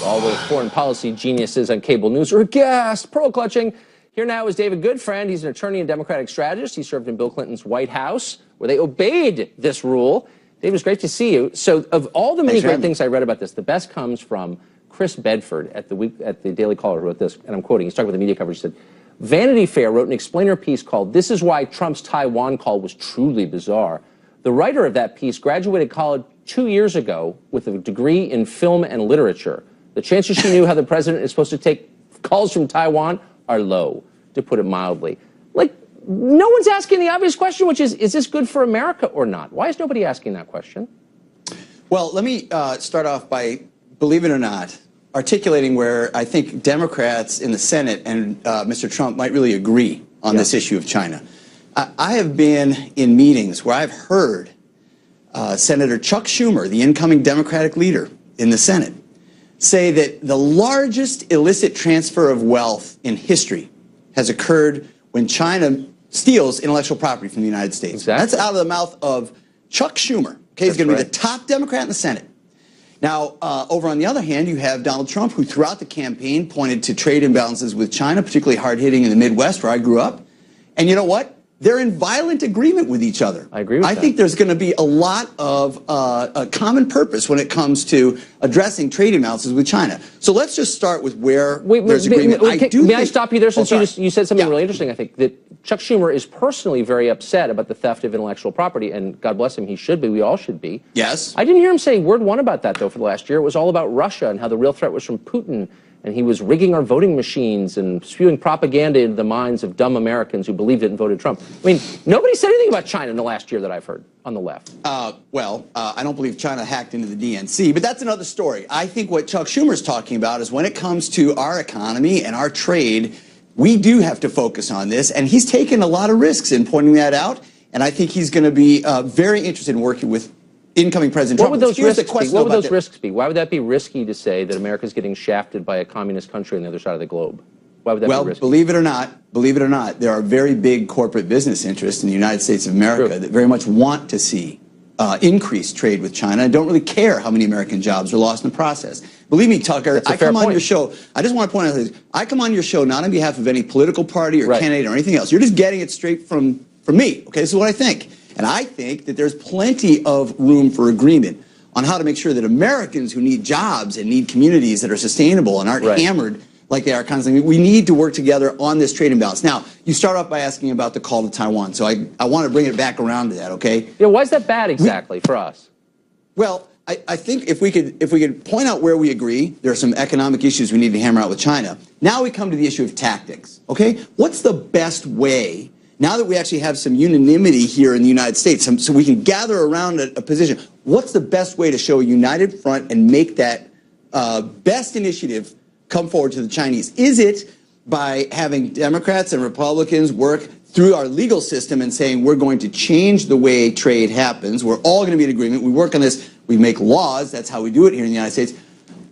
All the foreign policy geniuses on cable news are aghast, pearl clutching. Here now is David Goodfriend. He's an attorney and Democratic strategist. He served in Bill Clinton's White House, where they obeyed this rule. David, it's great to see you. So, of all the many great things I read about this, the best comes from Chris Bedford at the Daily Caller, who wrote this, and I'm quoting. He's talking about the media coverage. He said, Vanity Fair wrote an explainer piece called "This is Why Trump's Taiwan Call Was Truly Bizarre." The writer of that piece graduated college 2 years ago with a degree in film and literature. The chances she knew how the president is supposed to take calls from Taiwan are low, to put it mildly. Like, no one's asking the obvious question, which is this good for America or not? Why is nobody asking that question? Well, let me start off by, believe it or not, articulating where I think Democrats in the Senate and Mr. Trump might really agree on this issue of China. I have been in meetings where I've heard Senator Chuck Schumer, the incoming Democratic leader in the Senate, say that the largest illicit transfer of wealth in history has occurred when China steals intellectual property from the United States. Exactly. That's out of the mouth of Chuck Schumer. Okay, he's going to be the top Democrat in the Senate. Now, over on the other hand, you have Donald Trump, who throughout the campaign pointed to trade imbalances with China, particularly hard-hitting in the Midwest, where I grew up. And you know what? They're in violent agreement with each other. I agree with that. I think there's going to be a lot of a common purpose when it comes to addressing trade imbalances with China. So let's just start with where there's agreement. May I stop you there, since you said something really interesting? I think that Chuck Schumer is personally very upset about the theft of intellectual property, and God bless him, he should be. We all should be. Yes. I didn't hear him say word one about that, though, for the last year. It was all about Russia and how the real threat was from Putin. And he was rigging our voting machines and spewing propaganda into the minds of dumb Americans who believed it and voted Trump. I mean, nobody said anything about China in the last year that I've heard on the left. I don't believe China hacked into the DNC, but that's another story. I think what Chuck Schumer's talking about is when it comes to our economy and our trade, we do have to focus on this. And he's taken a lot of risks in pointing that out. And I think he's going to be very interested in working with incoming President Trump. What would those risks be? Why would that be risky to say that America's getting shafted by a communist country on the other side of the globe? Why would that be risky? Believe it or not, there are very big corporate business interests in the United States of America that very much want to see increased trade with China and don't really care how many American jobs are lost in the process. Believe me, Tucker, I come on your show. I just want to point out this. I come on your show not on behalf of any political party or candidate or anything else. You're just getting it straight from me. Okay, this is what I think. And I think that there's plenty of room for agreement on how to make sure that Americans who need jobs and need communities that are sustainable and aren't hammered like they are constantly, we need to work together on this trade imbalance. Now, you start off by asking about the call to Taiwan, so I want to bring it back around to that, okay? Yeah, why is that bad exactly for us? Well, I think if we could point out where we agree, there are some economic issues we need to hammer out with China. Now we come to the issue of tactics, okay? What's the best way, now that we actually have some unanimity here in the United States, so we can gather around a position, what's the best way to show a united front and make that best initiative come forward to the Chinese? Is it by having Democrats and Republicans work through our legal system and saying we're going to change the way trade happens, we're all going to be in agreement, we work on this, we make laws, that's how we do it here in the United States?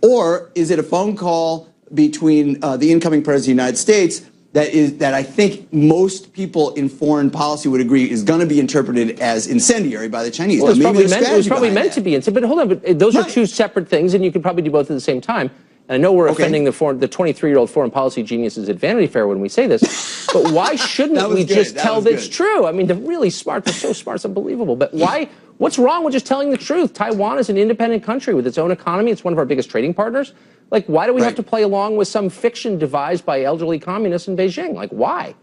Or is it a phone call between the incoming President of the United States that I think most people in foreign policy would agree is going to be interpreted as incendiary by the Chinese? Well, it was probably meant to be incendiary. But hold on, but those are two separate things, and you could probably do both at the same time. And I know we're offending the 23-year-old foreign policy geniuses at Vanity Fair when we say this, but why shouldn't we just tell that it's true? I mean, they're really smart. They're so smart, it's unbelievable. But why? What's wrong with just telling the truth? Taiwan is an independent country with its own economy. It's one of our biggest trading partners. Like, why do we have to play along with some fiction devised by elderly communists in Beijing? Like, why?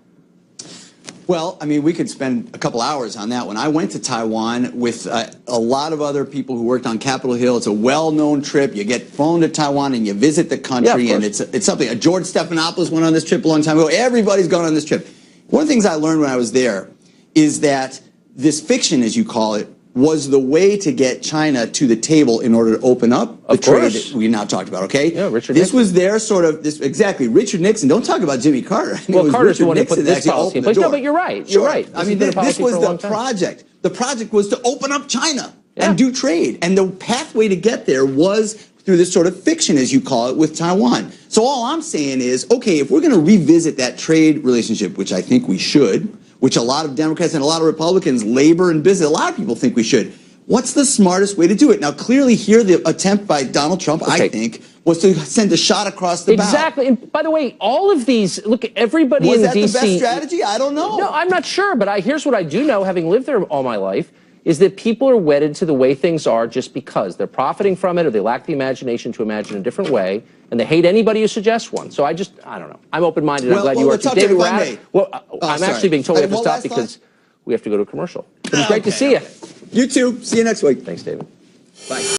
Well, I mean, we could spend a couple hours on that one. I went to Taiwan with a lot of other people who worked on Capitol Hill. It's a well-known trip. You get flown to Taiwan and you visit the country, and it's something. George Stephanopoulos went on this trip a long time ago. Everybody's gone on this trip. One of the things I learned when I was there is that this fiction, as you call it, was the way to get China to the table in order to open up the trade that we now talked about, okay? Yeah, Richard Nixon. This was their sort of, exactly, Richard Nixon. Don't talk about Jimmy Carter. I mean, well, Carter's the one who put this policy in place. No, but you're right. You're right. I mean, this was the project. The project was to open up China and do trade. And the pathway to get there was through this sort of fiction, as you call it, with Taiwan. So all I'm saying is, okay, if we're going to revisit that trade relationship, which I think we should, which a lot of Democrats and a lot of Republicans, labor and business, a lot of people think we should. What's the smartest way to do it? Now, clearly here, the attempt by Donald Trump, I think, was to send a shot across the bow. Exactly. And by the way, all of these, look, everybody in D.C. Was that the best strategy? I don't know. No, I'm not sure. But here's what I do know, having lived there all my life, is that people are wedded to the way things are just because they're profiting from it, or they lack the imagination to imagine a different way, and they hate anybody who suggests one. So I don't know. I'm open-minded. I'm glad you are too. David, I'm actually being told we have to stop because we have to go to a commercial. It was great to see you. You too. See you next week. Thanks, David. Bye.